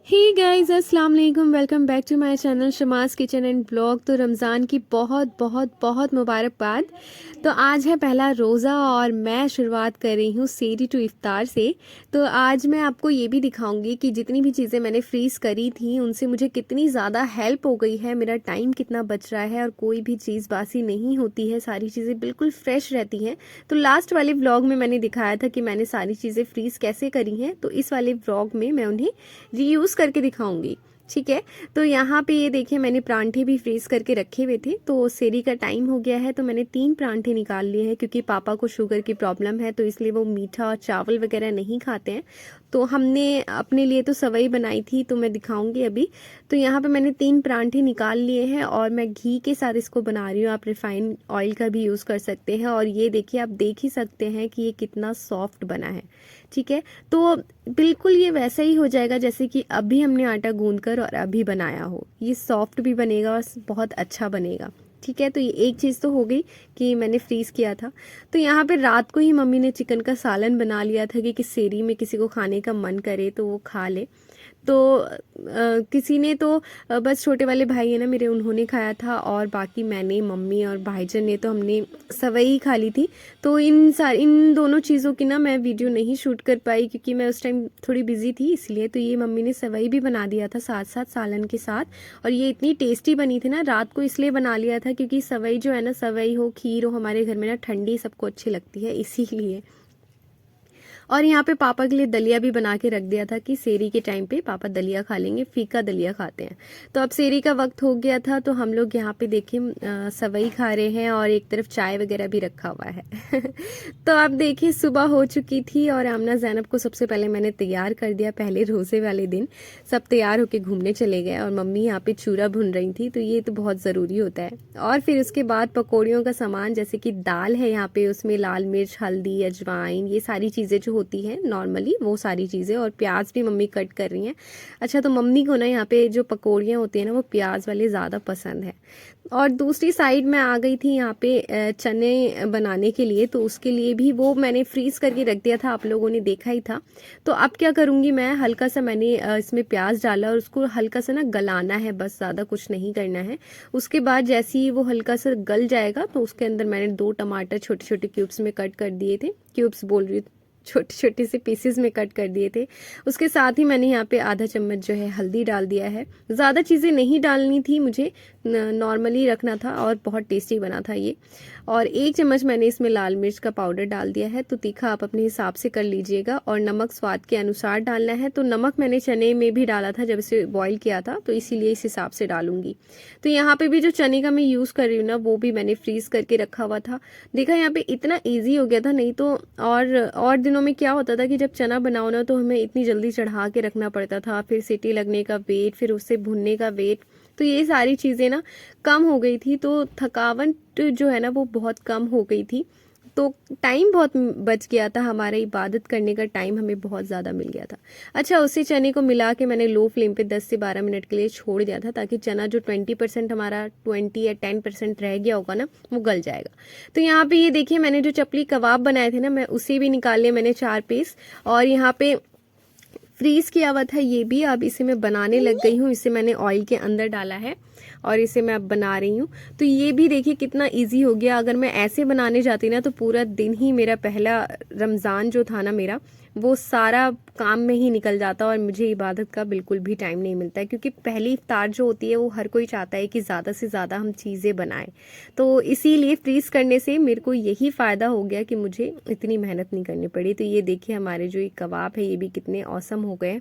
हे guys, अस्सलाम वालेकुम। Welcome back to my channel Shamas kitchen and blog. तो रमज़ान की बहुत बहुत बहुत मुबारकबाद। तो आज है पहला रोज़ा और मैं शुरुआत कर रही हूँ सेहरी टू इफ्तार से। तो आज मैं आपको ये भी दिखाऊंगी कि जितनी भी चीज़ें मैंने फ्रीज़ करी थी उनसे मुझे कितनी ज़्यादा हेल्प हो गई है, मेरा टाइम कितना बच रहा है और कोई भी चीज़ बासी नहीं होती है, सारी चीज़ें बिल्कुल फ्रेश रहती हैं। तो लास्ट वाले व्लॉग में मैंने दिखाया था कि मैंने सारी चीज़ें फ्रीज़ कैसे करी हैं, तो इस वाले व्लॉग में मैं उन्हें रीयूज़ करके दिखाऊंगी। ठीक है। तो यहाँ पे ये देखिए, मैंने परांठे भी फ्रीज करके रखे हुए थे। तो सेरी का टाइम हो गया है तो मैंने 3 परांठे निकाल लिए हैं, क्योंकि पापा को शुगर की प्रॉब्लम है तो इसलिए वो मीठा चावल वगैरह नहीं खाते हैं। तो हमने अपने लिए तो सवई बनाई थी, तो मैं दिखाऊंगी अभी। तो यहाँ पे मैंने 3 परांठे निकाल लिए हैं और मैं घी के साथ इसको बना रही हूँ। आप रिफाइंड ऑयल का भी यूज़ कर सकते हैं। और ये देखिए, आप देख ही सकते हैं कि ये कितना सॉफ्ट बना है। ठीक है। तो बिल्कुल ये वैसा ही हो जाएगा जैसे कि अभी हमने आटा गूंद कर और अभी बनाया हो। ये सॉफ्ट भी बनेगा और बहुत अच्छा बनेगा। ठीक है। तो ये एक चीज़ तो हो गई कि मैंने फ्रीज़ किया था। तो यहाँ पे रात को ही मम्मी ने चिकन का सालन बना लिया था कि सेरी में किसी को खाने का मन करे तो वो खा ले। तो किसी ने तो बस छोटे वाले भाई है ना मेरे, उन्होंने खाया था और बाकी मैंने, मम्मी और भाईजान ने तो हमने सवई खा ली थी। तो इन दोनों चीज़ों की ना मैं वीडियो नहीं शूट कर पाई क्योंकि मैं उस टाइम थोड़ी बिजी थी, इसलिए। तो ये मम्मी ने सवई भी बना दिया था साथ साथ सालन के साथ। और ये इतनी टेस्टी बनी थी ना, रात को इसलिए बना लिया था क्योंकि सवई जो है ना, सवई हो खीर हो, हमारे घर में ना ठंडी सबको अच्छी लगती है, इसीलिए। और यहाँ पे पापा के लिए दलिया भी बना के रख दिया था कि सेरी के टाइम पे पापा दलिया खा लेंगे, फीका दलिया खाते हैं। तो अब सेरी का वक्त हो गया था तो हम लोग यहाँ पे देखिए सवई खा रहे हैं और एक तरफ चाय वगैरह भी रखा हुआ है। तो अब देखिए, सुबह हो चुकी थी और आमना जैनब को सबसे पहले मैंने तैयार कर दिया। पहले रोज़े वाले दिन सब तैयार होके घूमने चले गए और मम्मी यहाँ पे चूरा भून रही थी, तो ये तो बहुत ज़रूरी होता है। और फिर उसके बाद पकौड़ियों का सामान, जैसे कि दाल है यहाँ पे, उसमें लाल मिर्च, हल्दी, अजवाइन, ये सारी चीज़ें जो होती है नॉर्मली, वो सारी चीज़ें। और प्याज भी मम्मी कट कर रही हैं। अच्छा, तो मम्मी को ना यहाँ पे जो पकौड़ियाँ होती हैं ना, वो प्याज वाले ज़्यादा पसंद है। और दूसरी साइड मैं आ गई थी यहाँ पे चने बनाने के लिए। तो उसके लिए भी वो मैंने फ्रीज़ करके रख दिया था, आप लोगों ने देखा ही था। तो अब क्या करूँगी मैं, हल्का सा मैंने इसमें प्याज डाला और उसको हल्का सा ना गलाना है, बस, ज़्यादा कुछ नहीं करना है। उसके बाद जैसे ही वो हल्का सा गल जाएगा तो उसके अंदर मैंने 2 टमाटर छोटे छोटे क्यूब्स में कट कर दिए थे, क्यूब्स बोल रही हूँ, छोटे छोटे से पीसेस में कट कर दिए थे। उसके साथ ही मैंने यहाँ पे आधा चम्मच जो है हल्दी डाल दिया है। ज़्यादा चीज़ें नहीं डालनी थी मुझे, नॉर्मली रखना था और बहुत टेस्टी बना था ये। और 1 चम्मच मैंने इसमें लाल मिर्च का पाउडर डाल दिया है। तो तीखा आप अपने हिसाब से कर लीजिएगा और नमक स्वाद के अनुसार डालना है। तो नमक मैंने चने में भी डाला था जब इसे बॉईल किया था, तो इसीलिए इस हिसाब से डालूंगी। तो यहाँ पे भी जो चने का मैं यूज़ कर रही हूँ ना, वो भी मैंने फ्रीज़ करके रखा हुआ था। देखा, यहाँ पे इतना ईजी हो गया था, नहीं तो और दिनों में क्या होता था कि जब चना बनाओ ना तो हमें इतनी जल्दी चढ़ा के रखना पड़ता था, फिर सीटी लगने का वेट, फिर उससे भुनने का वेट। तो ये सारी चीज़ें ना कम हो गई थी, तो थकावट जो है ना वो बहुत कम हो गई थी। तो टाइम बहुत बच गया था, हमारा इबादत करने का टाइम हमें बहुत ज़्यादा मिल गया था। अच्छा, उसी चने को मिला के मैंने लो फ्लेम पे 10 से 12 मिनट के लिए छोड़ दिया था, ताकि चना जो 20% हमारा 20 या 10% रह गया होगा ना, वो गल जाएगा। तो यहाँ पे ये देखिए, मैंने जो चपली कबाब बनाए थे ना, मैं उसे भी निकाल लिया मैंने 4 पीस। और यहाँ पे फ्रीज किया हुआ था ये भी। अब इसे मैं बनाने लग गई हूँ, इसे मैंने ऑयल के अंदर डाला है और इसे मैं अब बना रही हूँ। तो ये भी देखिए कितना इजी हो गया। अगर मैं ऐसे बनाने जाती ना तो पूरा दिन ही मेरा, पहला रमज़ान जो था ना मेरा, वो सारा काम में ही निकल जाता और मुझे इबादत का बिल्कुल भी टाइम नहीं मिलता है। क्योंकि पहली इफ्तार जो होती है वो हर कोई चाहता है कि ज़्यादा से ज़्यादा हम चीज़ें बनाएं। तो इसीलिए फ्रीज़ करने से मेरे को यही फ़ायदा हो गया कि मुझे इतनी मेहनत नहीं करनी पड़ी। तो ये देखिए, हमारे जो ये कबाब है ये भी कितने औसम हो गए।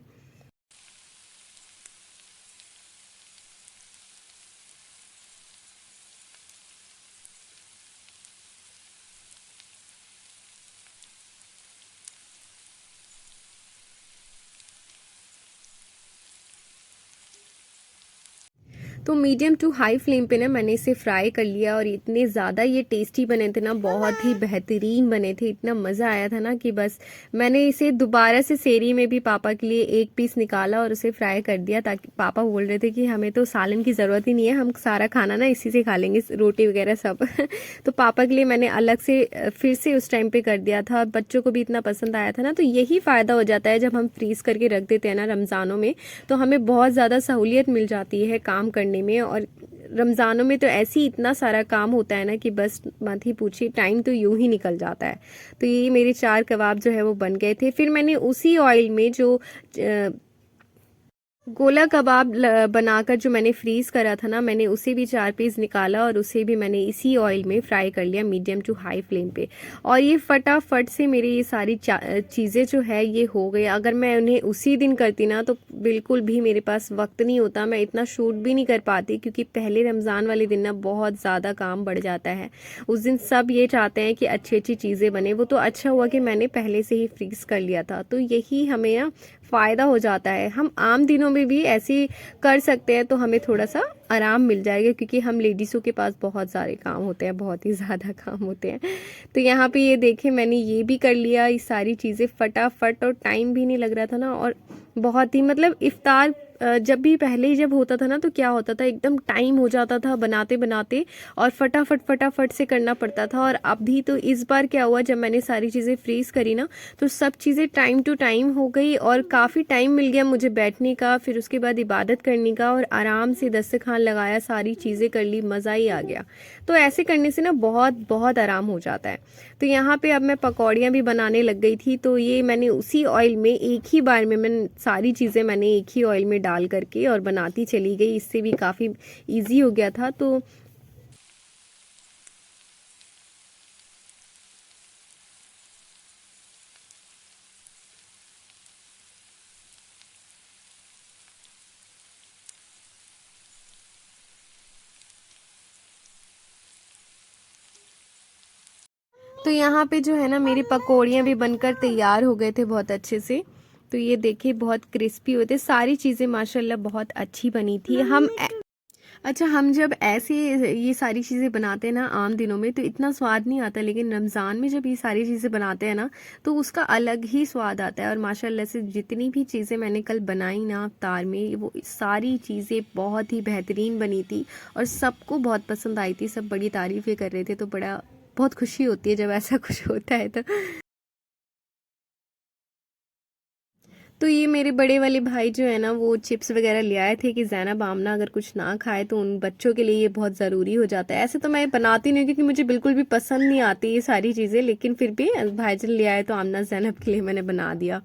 तो मीडियम टू हाई फ्लेम पे ना मैंने इसे फ्राई कर लिया और इतने ज़्यादा ये टेस्टी बने थे ना, बहुत ही बेहतरीन बने थे, इतना मज़ा आया था ना कि बस मैंने इसे दोबारा से सेरी में भी पापा के लिए एक पीस निकाला और उसे फ्राई कर दिया, ताकि पापा बोल रहे थे कि हमें तो सालन की ज़रूरत ही नहीं है, हम सारा खाना ना इसी से खा लेंगे, रोटी वगैरह सब तो पापा के लिए मैंने अलग से फिर से उस टाइम पे कर दिया था। बच्चों को भी इतना पसंद आया था ना, तो यही फ़ायदा हो जाता है जब हम फ्रीज़ करके रख देते हैं ना रमज़ानों में, तो हमें बहुत ज़्यादा सहूलियत मिल जाती है काम करने में। और रमज़ानों में तो ऐसे ही इतना सारा काम होता है ना कि बस मत ही पूछिए, टाइम तो यूं ही निकल जाता है। तो ये मेरे 4 कबाब जो है वो बन गए थे। फिर मैंने उसी ऑयल में जो गोला कबाब बनाकर जो मैंने फ्रीज़ करा था ना, मैंने उसे भी 4 पीस निकाला और उसे भी मैंने इसी ऑयल में फ्राई कर लिया मीडियम टू हाई फ्लेम पे। और ये फटाफट से मेरी ये सारी चीज़ें जो है ये हो गई। अगर मैं उन्हें उसी दिन करती ना तो बिल्कुल भी मेरे पास वक्त नहीं होता, मैं इतना शूट भी नहीं कर पाती, क्योंकि पहले रमज़ान वाले दिन ना बहुत ज़्यादा काम बढ़ जाता है। उस दिन सब ये चाहते हैं कि अच्छी अच्छी चीज़ें बने। वो तो अच्छा हुआ कि मैंने पहले से ही फ्रीज़ कर लिया था, तो यही हमें ना फ़ायदा हो जाता है। हम आम दिनों में भी ऐसे कर सकते हैं तो हमें थोड़ा सा आराम मिल जाएगा, क्योंकि हम लेडीज़ों के पास बहुत सारे काम होते हैं, बहुत ही ज़्यादा काम होते हैं। तो यहाँ पे ये देखें, मैंने ये भी कर लिया, ये सारी चीज़ें फटाफट, और टाइम भी नहीं लग रहा था ना। और बहुत ही मतलब इफ्तार जब भी पहले ही जब होता था ना, तो क्या होता था, एकदम टाइम हो जाता था बनाते बनाते, और फटाफट फटाफट से करना पड़ता था। और अभी तो इस बार क्या हुआ, जब मैंने सारी चीज़ें फ्रीज़ करी ना, तो सब चीज़ें टाइम टू टाइम हो गई और काफ़ी टाइम मिल गया मुझे बैठने का, फिर उसके बाद इबादत करने का, और आराम से दस्तरखान लगाया, सारी चीज़ें कर ली, मज़ा ही आ गया। तो ऐसे करने से ना बहुत बहुत आराम हो जाता है। तो यहाँ पे अब मैं पकौड़ियाँ भी बनाने लग गई थी। तो ये मैंने उसी ऑयल में एक ही बार में मैंने सारी चीज़ें मैंने एक ही ऑयल में डाल करके और बनाती चली गई, इससे भी काफ़ी इजी हो गया था। तो यहाँ पे जो है ना, मेरी पकौड़ियाँ भी बनकर तैयार हो गए थे बहुत अच्छे से। तो ये देखिए, बहुत क्रिस्पी होते, सारी चीज़ें माशाल्लाह बहुत अच्छी बनी थी। अच्छा, हम जब ऐसे ये सारी चीज़ें बनाते हैं ना आम दिनों में, तो इतना स्वाद नहीं आता, लेकिन रमज़ान में जब ये सारी चीज़ें बनाते हैं ना, तो उसका अलग ही स्वाद आता है। और माशाल्लाह से जितनी भी चीज़ें मैंने कल बनाई ना इफ्तार में, वो सारी चीज़ें बहुत ही बेहतरीन बनी थी और सबको बहुत पसंद आई थी। सब बड़ी तारीफ़ें कर रहे थे, तो बहुत खुशी होती है जब ऐसा कुछ होता है। तो ये मेरे बड़े वाले भाई जो है ना, वो चिप्स वगैरह ले आए थे कि ज़ैनब आमना अगर कुछ ना खाए तो उन बच्चों के लिए ये बहुत ज़रूरी हो जाता है। ऐसे तो मैं बनाती नहीं, क्योंकि मुझे बिल्कुल भी पसंद नहीं आती ये सारी चीज़ें, लेकिन फिर भी भाईजान ले आए तो आमना ज़ैनब के लिए मैंने बना दिया।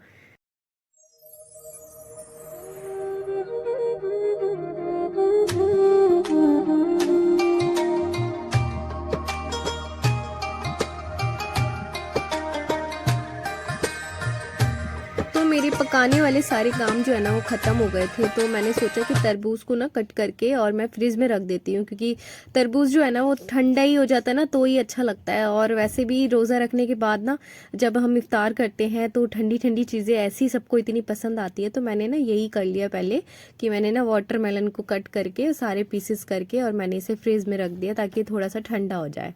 तो मेरे पकाने वाले सारे काम जो है ना वो ख़त्म हो गए थे। तो मैंने सोचा कि तरबूज को ना कट करके और मैं फ्रिज में रख देती हूँ, क्योंकि तरबूज जो है ना वो ठंडा ही हो जाता है ना, तो ही अच्छा लगता है। और वैसे भी रोज़ा रखने के बाद ना, जब हम इफ्तार करते हैं तो ठंडी ठंडी चीज़ें ऐसी सबको इतनी पसंद आती है। तो मैंने ना यही कर लिया पहले, कि मैंने ना वाटरमेलन को कट करके सारे पीसेस करके और मैंने इसे फ्रिज में रख दिया, ताकि थोड़ा सा ठंडा हो जाए।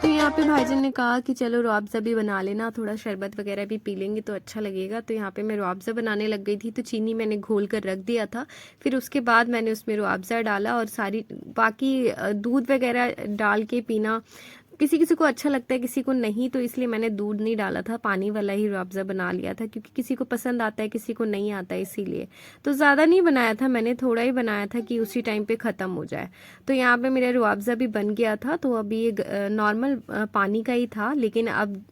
तो यहाँ पे भाईजान ने कहा कि चलो रुअफ़ज़ा भी बना लेना, थोड़ा शरबत वगैरह भी पी लेंगे तो अच्छा लगेगा। तो यहाँ पे मैं रुअफ़ज़ा बनाने लग गई थी। तो चीनी मैंने घोल कर रख दिया था, फिर उसके बाद मैंने उसमें रुअफ़ज़ा डाला और सारी बाकी दूध वगैरह डाल के पीना किसी किसी को अच्छा लगता है, किसी को नहीं, तो इसलिए मैंने दूध नहीं डाला था, पानी वाला ही रुअफ़ज़ा बना लिया था, क्योंकि किसी को पसंद आता है, किसी को नहीं आता है, इसीलिए। तो ज़्यादा नहीं बनाया था मैंने, थोड़ा ही बनाया था कि उसी टाइम पे ख़त्म हो जाए। तो यहाँ पे मेरा रुअफ़ज़ा भी बन गया था। तो अभी ये नॉर्मल पानी का ही था, लेकिन अब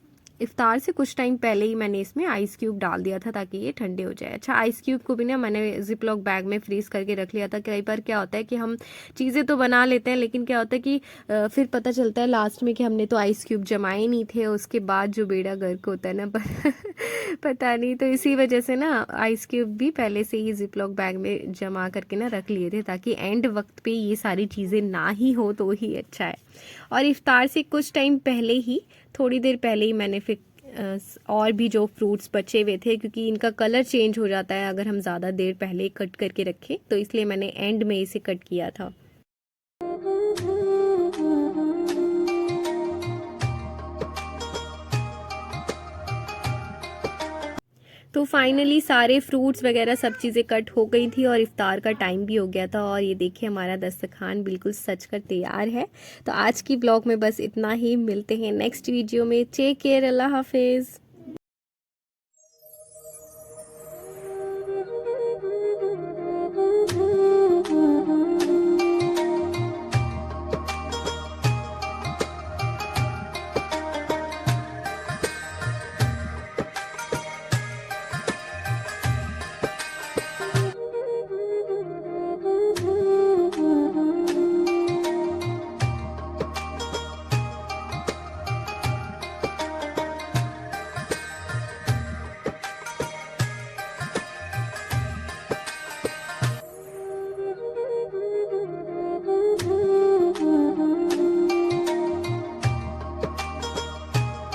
इफ्तार से कुछ टाइम पहले ही मैंने इसमें आइस क्यूब डाल दिया था ताकि ये ठंडे हो जाए। अच्छा, आइस क्यूब को भी ना मैंने जिप लॉक बैग में फ्रीज़ करके रख लिया था। कई बार क्या होता है कि हम चीज़ें तो बना लेते हैं, लेकिन क्या होता है कि फिर पता चलता है लास्ट में कि हमने तो आइस क्यूब जमाए नहीं थे, उसके बाद जो बेड़ा गर्क होता है ना पता नहीं। तो इसी वजह से ना आइस क्यूब भी पहले से ही जिप लॉक बैग में जमा करके ना रख लिए थे, ताकि एंड वक्त पे ये सारी चीज़ें ना ही हो तो ही अच्छा है। और इफ्तार से कुछ टाइम पहले ही, थोड़ी देर पहले ही मैंने फिर और भी जो फ्रूट्स बचे हुए थे, क्योंकि इनका कलर चेंज हो जाता है अगर हम ज़्यादा देर पहले कट करके रखें, तो इसलिए मैंने एंड में इसे कट किया था। तो फाइनली सारे फ्रूट्स वगैरह सब चीज़ें कट हो गई थी और इफ्तार का टाइम भी हो गया था, और ये देखिए हमारा दस्तरखान बिल्कुल सज कर तैयार है। तो आज की ब्लॉग में बस इतना ही, मिलते हैं नेक्स्ट वीडियो में। टेक केयर, अल्लाह हाफिज़।